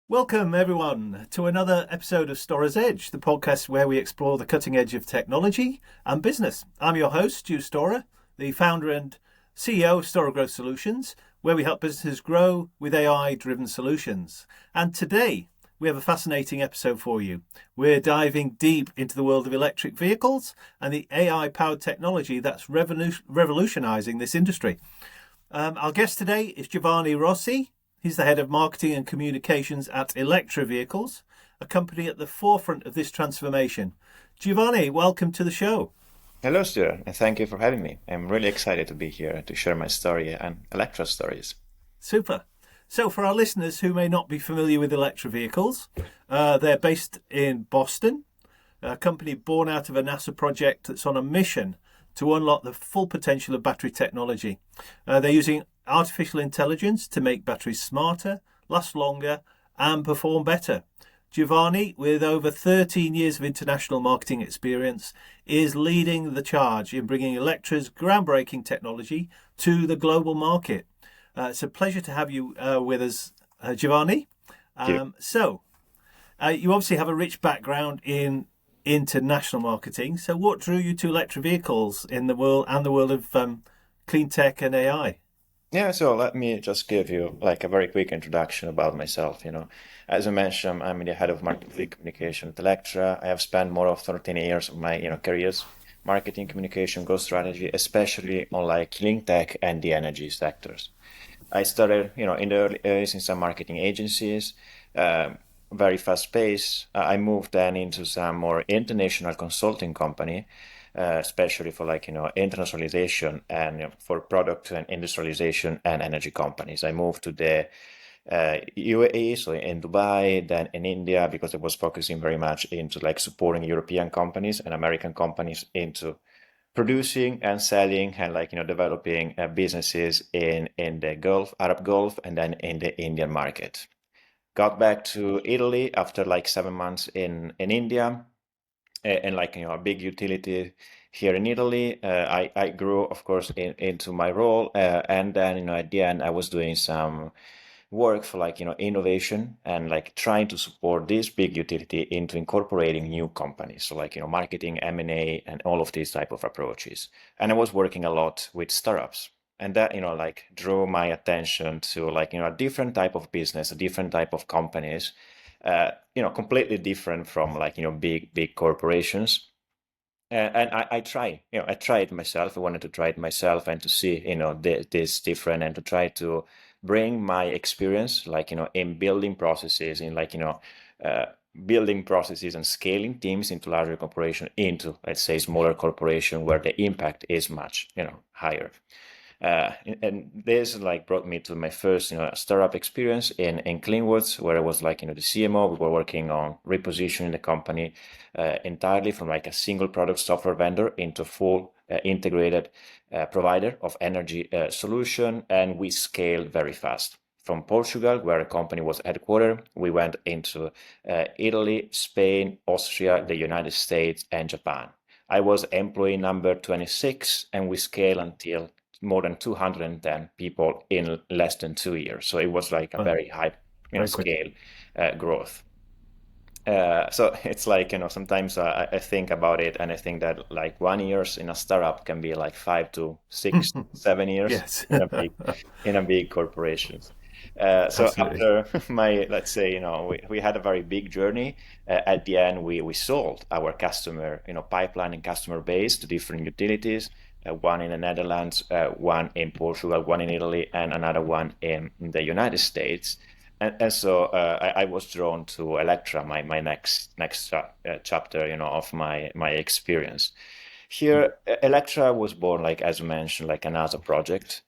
Welcome, everyone, to another episode of Storrer's Edge, the podcast where we explore the cutting edge of technology and business. I'm your host, Stuart Storrer, the founder and CEO of Storrer Growth Solutions, where we help businesses grow with AI-driven solutions. And today, we have a fascinating episode for you. We're diving deep into the world of electric vehicles and the AI-powered technology that's revolutionizing this industry. Our guest today is Giovanni Rossi. He's the head of marketing and communications at Electra Vehicles, a company at the forefront of this transformation. Giovanni, welcome to the show. Hello, Stuart, and thank you for having me. I'm really excited to be here to share my story and Electra stories. Super. So for our listeners who may not be familiar with Electra Vehicles, they're based in Boston, a company born out of a NASA project that's on a mission to unlock the full potential of battery technology. They're using artificial intelligence to make batteries smarter, last longer, and perform better. Giovanni, with over 13 years of international marketing experience, is leading the charge in bringing Electra's groundbreaking technology to the global market. It's a pleasure to have you with us, Giovanni. Thank you. You obviously have a rich background in international marketing. So what drew you to Electra Vehicles in the world of clean tech and AI? Yeah, so let me just give you like a very quick introduction about myself. As I mentioned, I'm the head of marketing communication at Electra. I have spent more of 13 years of my careers marketing, communication, growth strategy, especially on like clean tech and the energy sectors. I started, in the early days in some marketing agencies, very fast pace. I moved then into some more international consulting company, especially for like, internationalization and for product and industrialization and energy companies. I moved to the UAE, so in Dubai, then in India, because I was focusing very much into like supporting European companies and American companies into producing and selling and like developing businesses in the Arab Gulf, and then in the Indian market. Got back to Italy after like 7 months in India, and like a big utility here in Italy. I grew, of course, into my role, and then at the end I was doing some work for like innovation and like trying to support this big utility into incorporating new companies, so like marketing, M&A, and all of these type of approaches. And I was working a lot with startups, and that like drew my attention to like a different type of business, a different type of companies, completely different from like big corporations. And I try, I tried myself. I wanted to try it myself and to see, this different, and to try to bring my experience, like, in building processes, in like, building processes and scaling teams into larger corporation, into, let's say, smaller corporation where the impact is much, higher. And this like brought me to my first, startup experience in Cleanwoods, where I was like, the CMO. We were working on repositioning the company entirely from like a single product software vendor into full integrated provider of energy solution, and we scaled very fast. From Portugal, where the company was headquartered, we went into Italy, Spain, Austria, the United States, and Japan. I was employee number 26, and we scaled until more than 210 people in less than 2 years. So it was like a Wow, very high, very quick. scale growth. So it's like, sometimes I think about it, and I think that like 1 year in a startup can be like 5 to 6, 7 years Yes, in a big corporations. So absolutely. after my, let's say, we had a very big journey. At the end, we sold our customer, pipeline and customer base to different utilities. One in the Netherlands, one in Portugal, one in Italy, and another one in the United States. And so I was drawn to Electra, my next chapter, of my experience. Here, Electra was born, like as you mentioned, like a NASA project.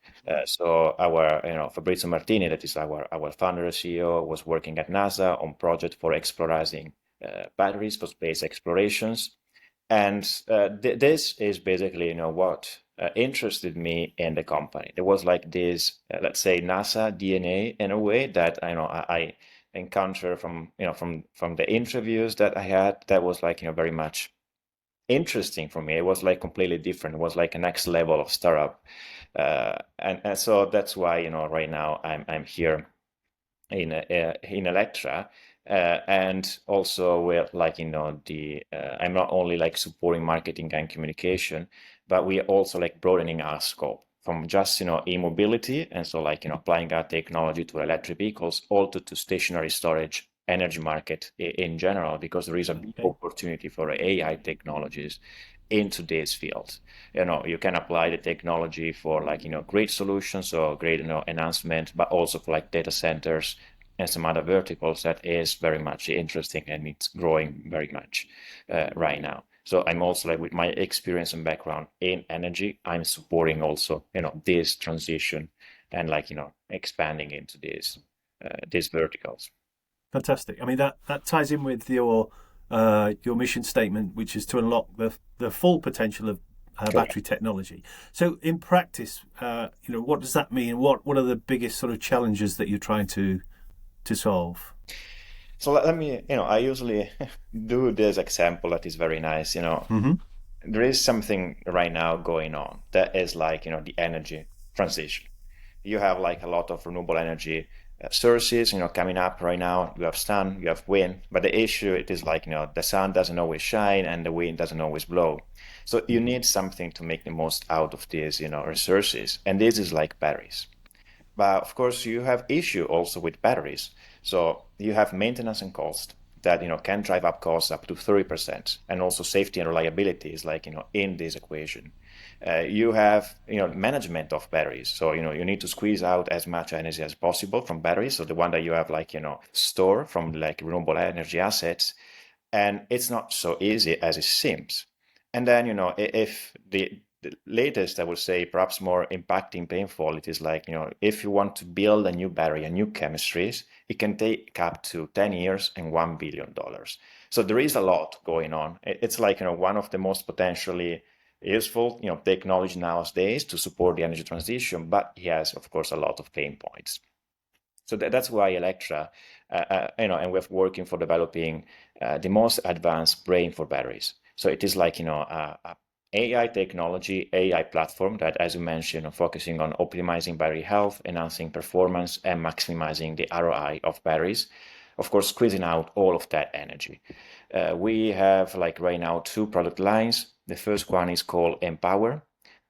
So our, Fabrizio Martini, that is our founder and CEO, was working at NASA on project for exploring batteries for space explorations. And this is basically, what interested me in the company. There was like this, let's say, NASA DNA in a way that I encountered from the interviews that I had. That was like very much interesting for me. It was like completely different. It was like a next level of startup, and so that's why right now I'm here in Electra. And also with like, I'm not only like supporting marketing and communication, but we are also like broadening our scope from just, e-mobility. And so like, applying our technology to electric vehicles, also to stationary storage, energy market in general, because there is a big opportunity for AI technologies in today's field. You can apply the technology for like, great solutions or great, enhancement, but also for like data centers and some other verticals that is very much interesting, and it's growing very much right now. So I'm also like, with my experience and background in energy, I'm supporting also, this transition and like, expanding into these verticals. Fantastic. I mean, that ties in with your mission statement, which is to unlock the full potential of battery technology. So, in practice, what does that mean? What are the biggest sort of challenges that you're trying to solve? So let me, I usually do this example that is very nice. Mm-hmm. There is something right now going on that is like, the energy transition. You have like a lot of renewable energy sources, coming up right now. You have sun, you have wind, but the issue it is like, the sun doesn't always shine and the wind doesn't always blow. So you need something to make the most out of these, resources. And this is like batteries. But of course, you have issue also with batteries. So you have maintenance and cost that can drive up costs up to 30%, and also safety and reliability is like in this equation. You have management of batteries. So you need to squeeze out as much energy as possible from batteries. So the one that you have like store from like renewable energy assets, and it's not so easy as it seems. And then if the latest, I would say, perhaps more impacting, painful, it is like, if you want to build a new battery, a new chemistries, it can take up to 10 years and $1 billion. So there is a lot going on. It's like, one of the most potentially useful, technology nowadays to support the energy transition, but it has, of course, a lot of pain points. So that's why Electra, and we're working for developing the most advanced brain for batteries. So it is like, a AI technology, AI platform that, as you mentioned, focusing on optimizing battery health, enhancing performance, and maximizing the ROI of batteries. Of course, squeezing out all of that energy. We have like right now 2 product lines. The first one is called Empower.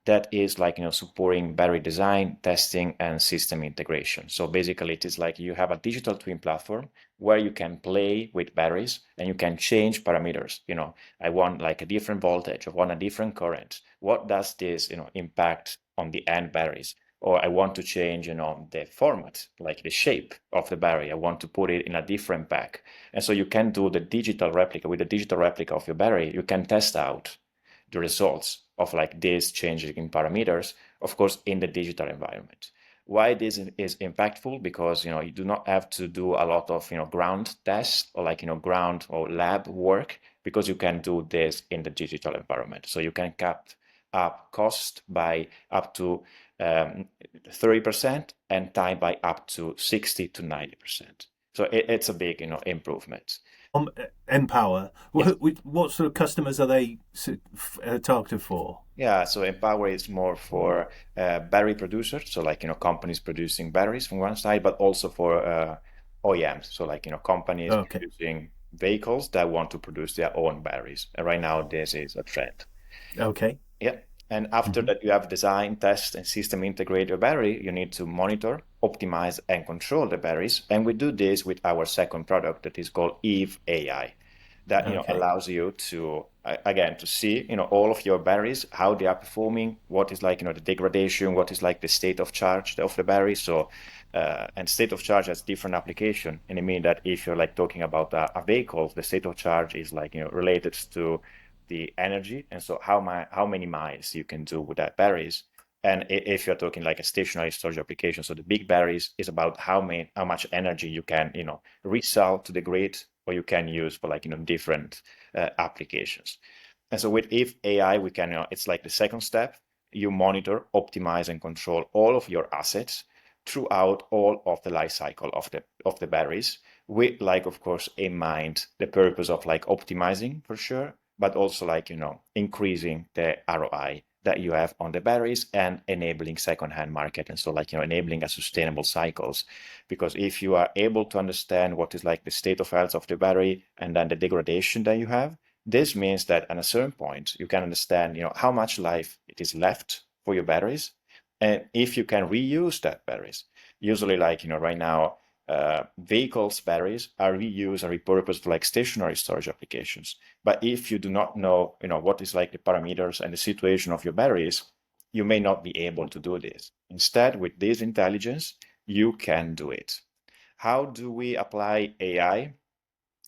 That is like supporting battery design, testing, and system integration. So basically, it is like you have a digital twin platform where you can play with batteries and you can change parameters. I want like a different voltage, I want a different current. What does this impact on the end batteries? Or I want to change the format, like the shape of the battery. I want to put it in a different pack. And so you can do the digital replica. With the digital replica of your battery, you can test out the results of like these changes in parameters, of course, in the digital environment. Why this is impactful? Because you do not have to do a lot of ground tests or like ground or lab work, because you can do this in the digital environment. So you can cut up cost by up to 30% and time by up to 60 to 90%. So it's a big improvement. Empower. Yes. What sort of customers are they targeted for? Yeah, so Empower is more for battery producers, so like companies producing batteries from one side, but also for OEMs, so like companies Okay. producing vehicles that want to produce their own batteries. And right now, this is a trend. Okay. Yeah. And after Hmm. that, you have design, test, and system integrate your battery. You need to monitor, optimize, and control the batteries. And we do this with our second product that is called Eve AI, that Okay. allows you to again to see all of your batteries, how they are performing, what is like the degradation, what is like the state of charge of the battery. So and state of charge has different application, and it means that if you're like talking about a vehicle, the state of charge is like related to the energy, and so how many miles you can do with that batteries. And if you're talking like a stationary storage application, so the big batteries is about how much energy you can resell to the grid, or you can use for like different applications. And so with If AI, we can it's like the second step. You monitor, optimize, and control all of your assets throughout all of the life cycle of the batteries, with like of course in mind the purpose of like optimizing for sure, but also like increasing the ROI that you have on the batteries and enabling secondhand market. And so enabling a sustainable cycles, because if you are able to understand what is like the state of health of the battery and then the degradation that you have, this means that at a certain point you can understand, how much life it is left for your batteries. And if you can reuse that batteries, usually right now, vehicles batteries are reused and repurposed for like stationary storage applications. But if you do not know, what is like the parameters and the situation of your batteries, you may not be able to do this. Instead, with this intelligence, you can do it. How do we apply AI?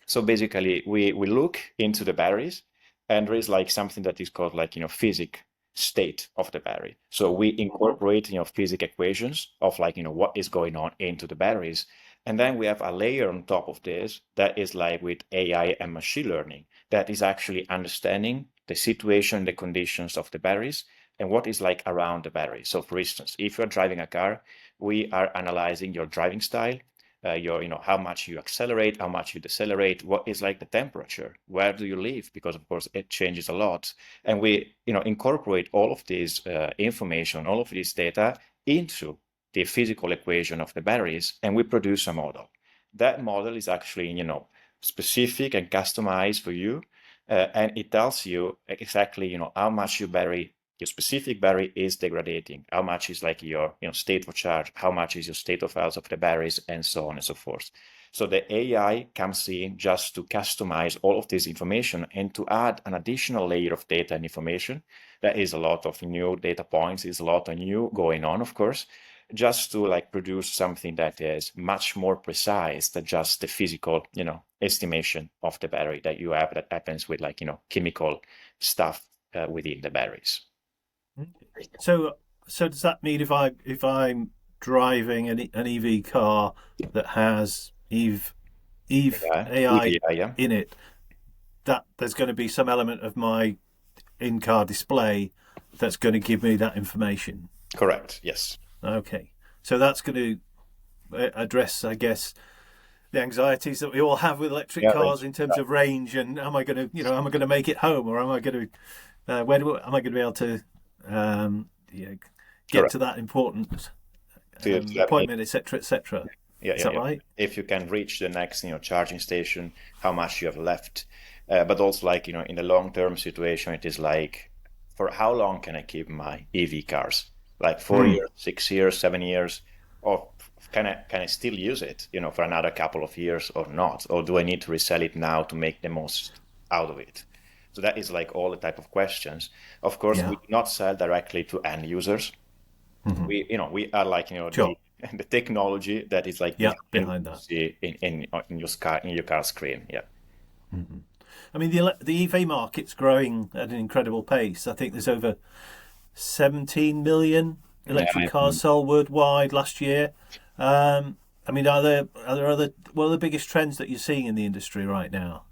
So basically, we look into the batteries, and there is like something that is called physics state of the battery. So we incorporate physics equations of what is going on into the batteries, and then we have a layer on top of this that is like with AI and machine learning that is actually understanding the situation, the conditions of the batteries, and what is like around the battery. So for instance, if you're driving a car, we are analyzing your driving style, how much you accelerate, how much you decelerate, what is like the temperature, where do you live, because of course it changes a lot. And we incorporate all of this information, all of this data into the physical equation of the batteries, and we produce a model. That model is actually specific and customized for you, and it tells you exactly how much your specific battery is degrading, how much is like your state of charge, how much is your state of health of the batteries, and so on and so forth. So the AI comes in just to customize all of this information and to add an additional layer of data and information. That is a lot of new data points, is a lot of new going on, of course, just to produce something that is much more precise than just the physical, estimation of the battery that you have that happens with chemical stuff within the batteries. So does that mean if I'm driving an EV car that has Eve AI in it, that there's going to be some element of my in-car display that's going to give me that information? Correct. Yes. Okay. So that's going to address, I guess, the anxieties that we all have with electric cars in terms of range, and am I going to make it home, or am I going to am I going to be able to get to that important appointment, etc., etc. Is that right? If you can reach the next charging station, how much you have left, but also in the long-term situation, it is for how long can I keep my EV cars? 4 years, 6 years, 7 years, or can I still use it for another couple of years or not, or do I need to resell it now to make the most out of it? So that is all the type of questions. Of course, we do not sell directly to end users. Mm-hmm. We are the technology that is behind that in your car screen. Yeah. Mm-hmm. I mean, the EV market's growing at an incredible pace. I think there's over 17 million electric cars sold worldwide last year. I mean, are there other? What are the biggest trends that you're seeing in the industry right now?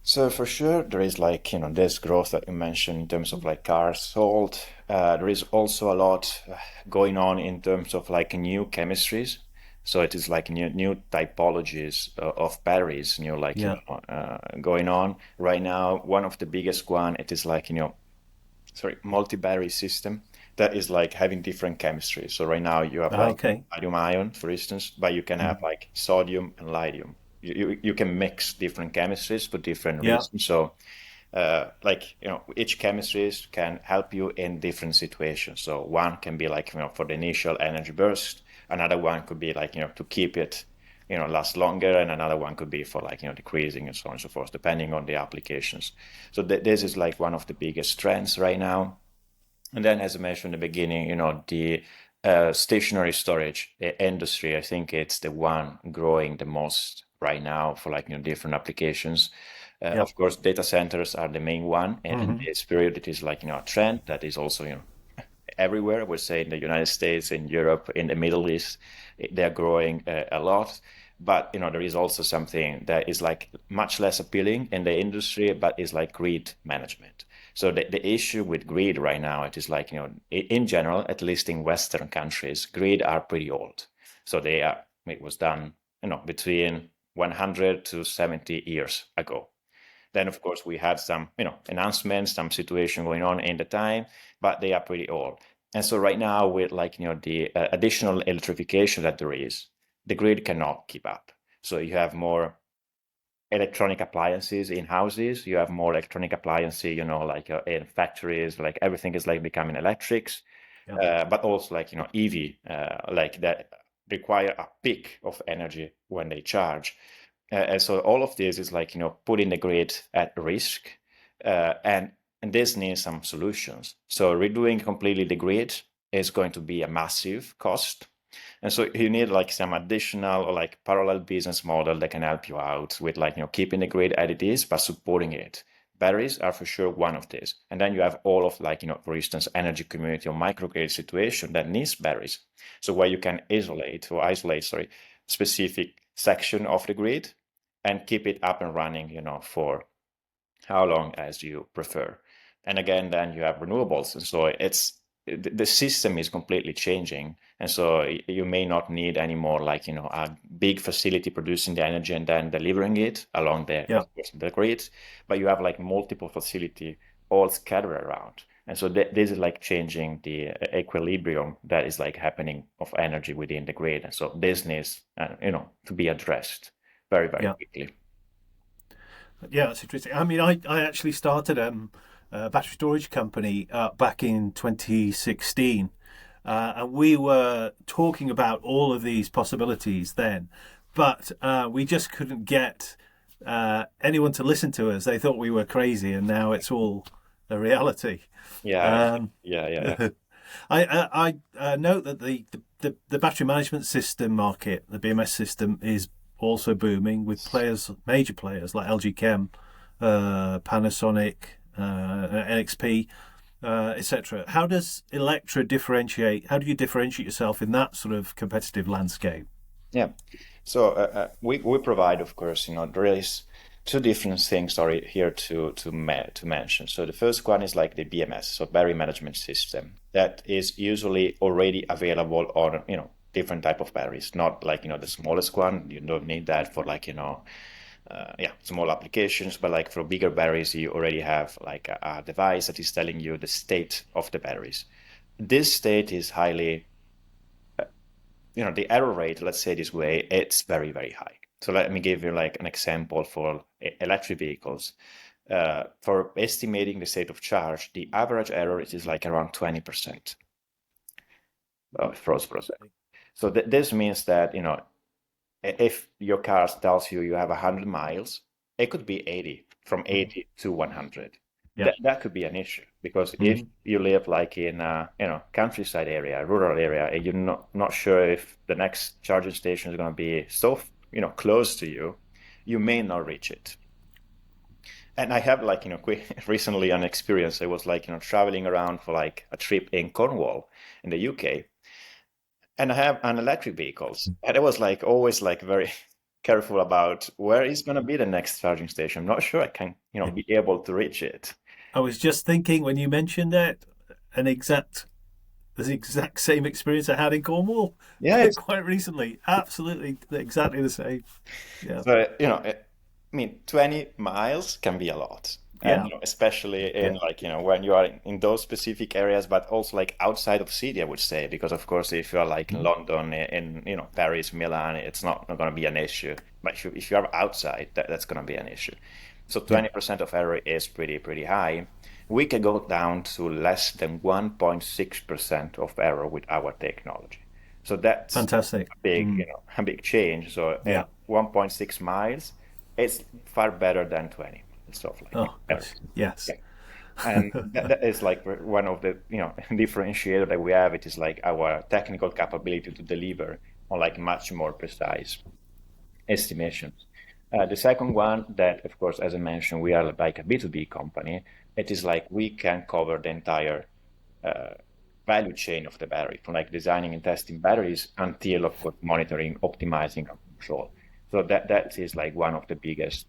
So for sure, there is this growth that you mentioned in terms of cars sold. There is also a lot going on in terms of new chemistries. So it is new typologies of batteries, going on right now. One of the biggest one, it is multi-battery system that is having different chemistries. So right now you have lithium ion, for instance, but you can have sodium and lithium. You can mix different chemistries for different reasons. So each chemistries can help you in different situations. So one can be for the initial energy burst, another one could be to keep it last longer, and another one could be for decreasing and so on and so forth, depending on the applications. So this is one of the biggest trends right now. And then, as I mentioned in the beginning, the stationary storage industry, I think it's the one growing the most right now for different applications. Of course, data centers are the main one, and in this period, it is a trend that is also everywhere. I would say in the United States, in Europe, in the Middle East, they're growing a lot. But there is also something that is much less appealing in the industry, but is grid management. So the issue with grid right now, it is in general, at least in Western countries, grid are pretty old. So it was done between 100 to 70 years ago. Then, of course, we had some, enhancements, some situation going on in the time, but they are pretty old. And so right now, with the additional electrification that there is, the grid cannot keep up. So you have more electronic appliances in houses. You have more electronic appliances, in factories. Like everything is like becoming electrics, but also EV, that require a peak of energy when they charge. And so all of this is putting the grid at risk, and this needs some solutions. So redoing completely the grid is going to be a massive cost. And so you need some additional or parallel business model that can help you out with keeping the grid as it is, but supporting it. Batteries are for sure one of these. And then you have all of for instance, energy community or microgrid situation that needs batteries. So where you can isolate, specific section of the grid and keep it up and running, for how long as you prefer. And again, then you have renewables. And so the system is completely changing. And so you may not need anymore a big facility producing the energy and then delivering it along the grid, but you have multiple facility all scattered around. And so this is changing the equilibrium that is happening of energy within the grid. And so this needs, to be addressed very, very quickly. Yeah, that's interesting. I mean, I actually started a battery storage company back in 2016. And we were talking about all of these possibilities then, but we just couldn't get anyone to listen to us. They thought we were crazy, and now it's all a reality. Yeah. I note that the battery management system market, the BMS system, is also booming with major players like LG Chem, Panasonic, NXP. Etc. How does Electra differentiate? How do you differentiate yourself in that sort of competitive landscape? Yeah, so we provide, of course, there is two different things are here to mention. So the first one is the BMS, so battery management system, that is usually already available on different type of batteries, not the smallest one. You don't need that for small applications, but for bigger batteries, you already have a device that is telling you the state of the batteries. This state is highly, the error rate, let's say this way, it's very, very high. So let me give you an example for electric vehicles. For estimating the state of charge, the average error is around 20% of froze process. So this means that, if your car tells you have 100 miles, it could be 80, from 80 to 100. Yeah. That could be an issue, because if you live in a countryside area, rural area, and you're not sure if the next charging station is going to be so close to you, you may not reach it. And I have recently an experience. I was traveling around for a trip in Cornwall in the UK. And I have an electric vehicles, and I was always very careful about where is going to be the next charging station. I'm not sure I can, be able to reach it. I was just thinking when you mentioned that, the exact same experience I had in Cornwall. Yeah, quite recently. Absolutely, exactly the same. Yeah. So 20 miles can be a lot. And especially in when you are in those specific areas, but also outside of city, I would say, because of course if you are in London, in Paris, Milan, it's not going to be an issue. But if you are outside, that's going to be an issue. So 20% of error is pretty high. We can go down to less than 1.6% of error with our technology. So that's fantastic. A big change. So 1.6 miles, it's far better than 20. Stuff yes. And that is one of the differentiator that we have. It is our technical capability to deliver on much more precise estimations. The second one, that of course, as I mentioned, we are a B2B company. It is we can cover the entire value chain of the battery, from designing and testing batteries until of course monitoring, optimizing, and control. So that is one of the biggest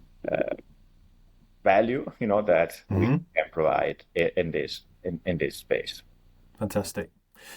value that we can provide in this space. Fantastic.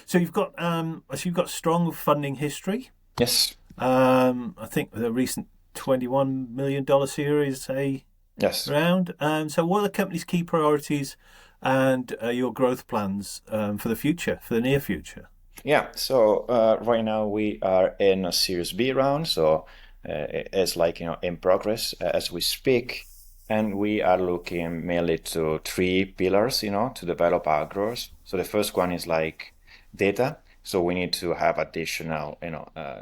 So you've got strong funding history. Yes. I think the recent $21 million series A Yes. around. So what are the company's key priorities and your growth plans for the future, for the near future? Yeah, so right now we are in a Series B round, so it's like in progress as we speak, and we are looking mainly to three pillars, to develop our growth. So the first one is like data. So we need to have additional,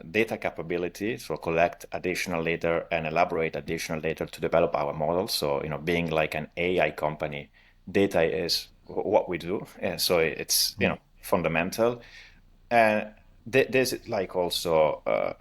data capability, so collect additional data and elaborate additional data to develop our models. So being like an AI company, data is what we do, and so it's fundamental. And there's like also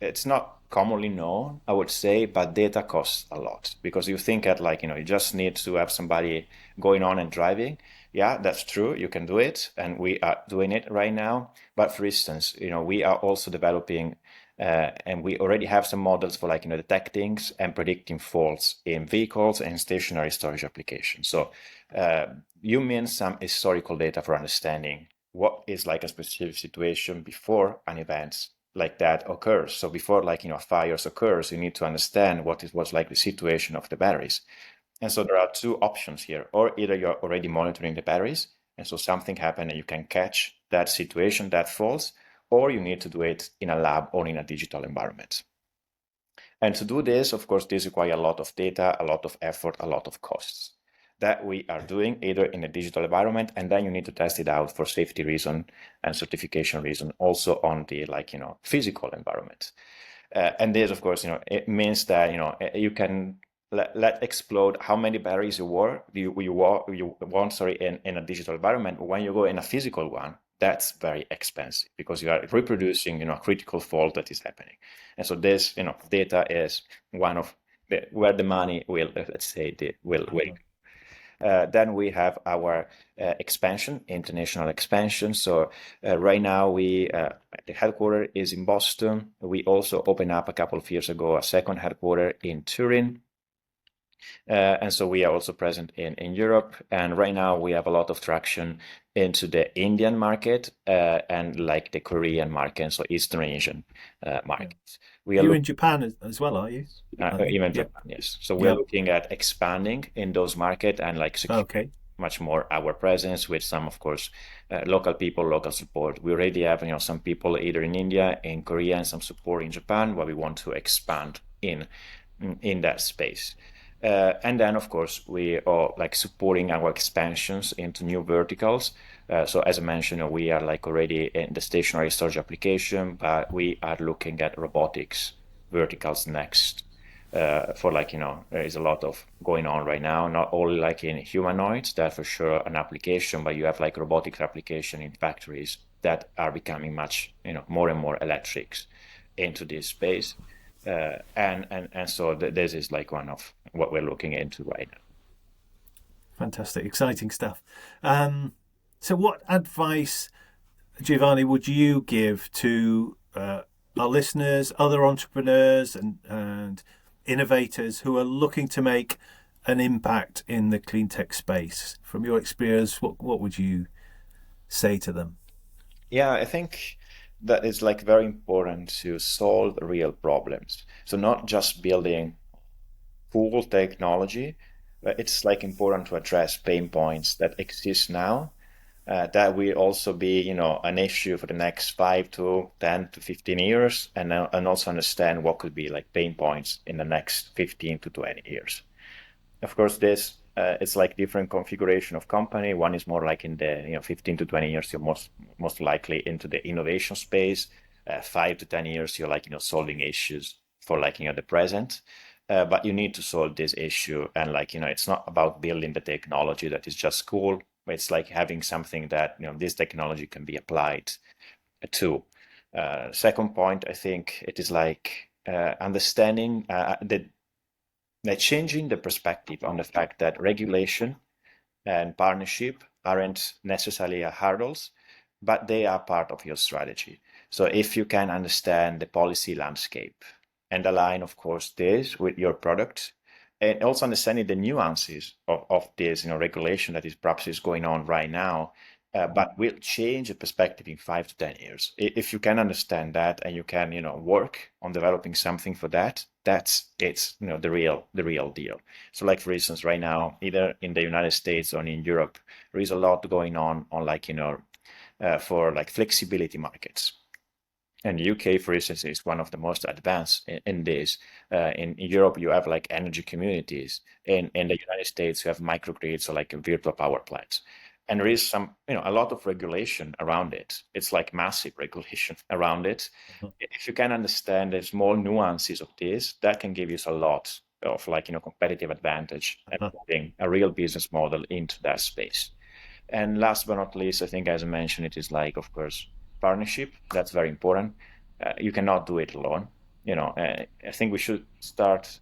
it's not commonly known, I would say, but data costs a lot because you think at like you just need to have somebody going on and driving. Yeah, that's true. You can do it, and we are doing it right now. But for instance, we are also developing. And we already have some models for like detecting and predicting faults in vehicles and stationary storage applications. So you mean some historical data for understanding what is like a specific situation before an event like that occurs. So before like fires occurs, you need to understand what was like the situation of the batteries. And so there are two options here, or either you're already monitoring the batteries, and so something happened and you can catch that situation, that faults, or you need to do it in a lab or in a digital environment. And to do this, of course, this requires a lot of data, a lot of effort, a lot of costs that we are doing either in a digital environment, and then you need to test it out for safety reason and certification reason, also on the physical environment. And this, of course, it means that you can let explode how many batteries you want, in a digital environment. But when you go in a physical one, that's very expensive because you are reproducing a critical fault that is happening. And so this data is one of where the money will, let's say, will. Then we have our expansion, international expansion. So right now the headquarters is in Boston. We also opened up a couple of years ago a second headquarters in Turin. And so we are also present in Europe. And right now we have a lot of traction into the Indian market and like the Korean market, so Eastern Asian markets. You're in Japan as well, are you? Even Japan, yes. So we're looking at expanding in those markets and like secure much more our presence with some, of course, local people, local support. We already have some people either in India, in Korea, and some support in Japan, where we want to expand in that space. And then, of course, we are like supporting our expansions into new verticals. So as I mentioned, we are like already in the stationary storage application, but we are looking at robotics verticals next. For there is a lot of going on right now, not only like in humanoids, that's for sure an application, but you have like robotics application in factories that are becoming much, more and more electrics into this space. And so this is like one of what we're looking into right now. Fantastic, exciting stuff. So what advice, Giovanni, would you give to our listeners, other entrepreneurs and innovators who are looking to make an impact in the clean tech space? From your experience, what would you say to them? Yeah, I think that is like very important to solve real problems. So not just building cool technology, but it's like important to address pain points that exist now. That will also be, an issue for the next 5 to 10 to 15 years, and also understand what could be like pain points in the next 15 to 20 years. Of course, this it's like different configuration of company. One is more like in the 15 to 20 years, you're most likely into the innovation space. 5 to 10 years, you're like solving issues for like the present. But you need to solve this issue, and like it's not about building the technology that is just cool. It's like having something that this technology can be applied to. Second point, I think it is like understanding that changing the perspective on the fact that regulation and partnership aren't necessarily hurdles, but they are part of your strategy. So if you can understand the policy landscape and align, of course, this with your product, and also understanding the nuances of this regulation that is perhaps is going on right now, but will change the perspective in 5 to 10 years. If you can understand that and you can, work on developing something for that, it's the real deal. So, like for instance, right now, either in the United States or in Europe, there is a lot going on like for like flexibility markets. And the UK, for instance, is one of the most advanced in this. In Europe, you have like energy communities. In the United States, you have microgrids or like virtual power plants. And there is a lot of regulation around it. It's like massive regulation around it. If you can understand the small nuances of this, that can give you a lot of like, competitive advantage and putting a real business model into that space. And last but not least, I think, as I mentioned, it is like, of course, partnership. That's very important. You cannot do it alone. I think we should start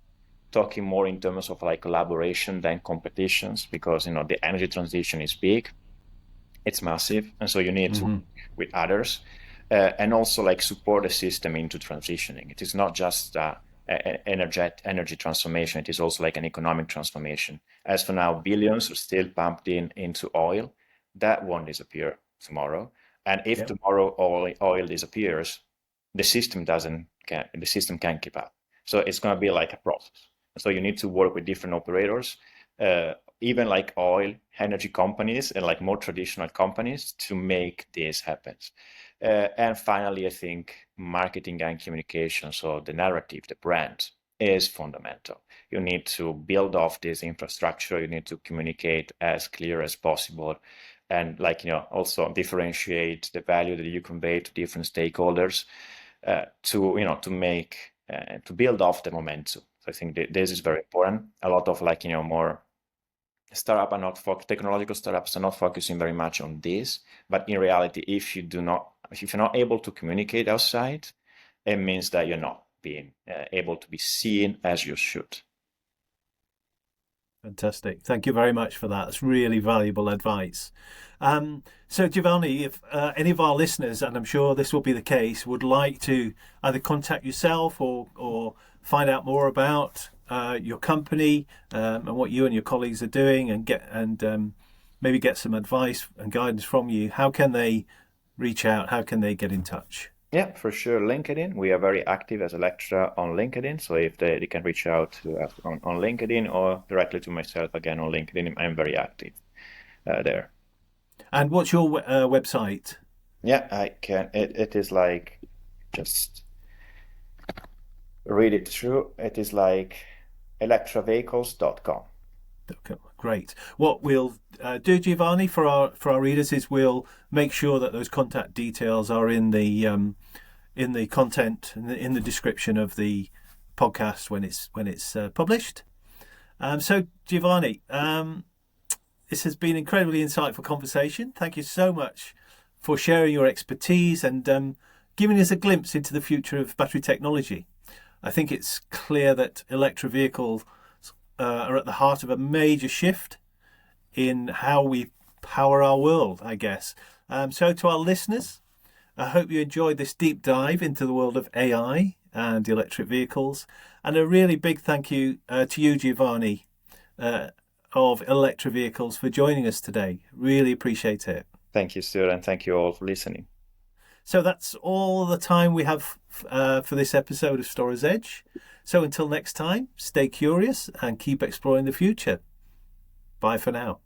talking more in terms of like collaboration than competitions, because the energy transition is big, it's massive, and so you need to work with others, and also like support the system into transitioning. It is not just energy transformation; it is also like an economic transformation. As for now, billions are still pumped into oil. That won't disappear tomorrow. And if tomorrow oil disappears, the system can't keep up. So it's going to be like a process. So you need to work with different operators, even like oil, energy companies, and like more traditional companies to make this happen. And finally, I think marketing and communication, so the narrative, the brand, is fundamental. You need to build off this infrastructure. You need to communicate as clear as possible, and also differentiate the value that you convey to different stakeholders, to build off the momentum. So I think this is very important. A lot of more startup are not technological startups are not focusing very much on this, but in reality, if you're not able to communicate outside, it means that you're not being able to be seen as you should. Fantastic. Thank you very much for that. It's really valuable advice. So, Giovanni, if any of our listeners, and I'm sure this will be the case, would like to either contact yourself or find out more about your company and what you and your colleagues are doing, and maybe get some advice and guidance from you, how can they reach out? How can they get in touch? Yeah, for sure. LinkedIn. We are very active as Electra on LinkedIn. So if they can reach out to us on LinkedIn or directly to myself again on LinkedIn, I'm very active there. And what's your website? Yeah, I can. It is like, just read it through. It is like electravehicles.com. Okay, great. What we'll do, Giovanni, for our readers is we'll make sure that those contact details are in the content, in the description of the podcast when it's published. So, Giovanni, this has been an incredibly insightful conversation. Thank you so much for sharing your expertise and giving us a glimpse into the future of battery technology. I think it's clear that electric vehicles are at the heart of a major shift in how we power our world, I guess. So to our listeners, I hope you enjoyed this deep dive into the world of AI and electric vehicles. And a really big thank you to you, Giovanni, of Electric Vehicles, for joining us today. Really appreciate it. Thank you, Stuart, and thank you all for listening. So that's all the time we have for this episode of Storer's Edge. So until next time, stay curious and keep exploring the future. Bye for now.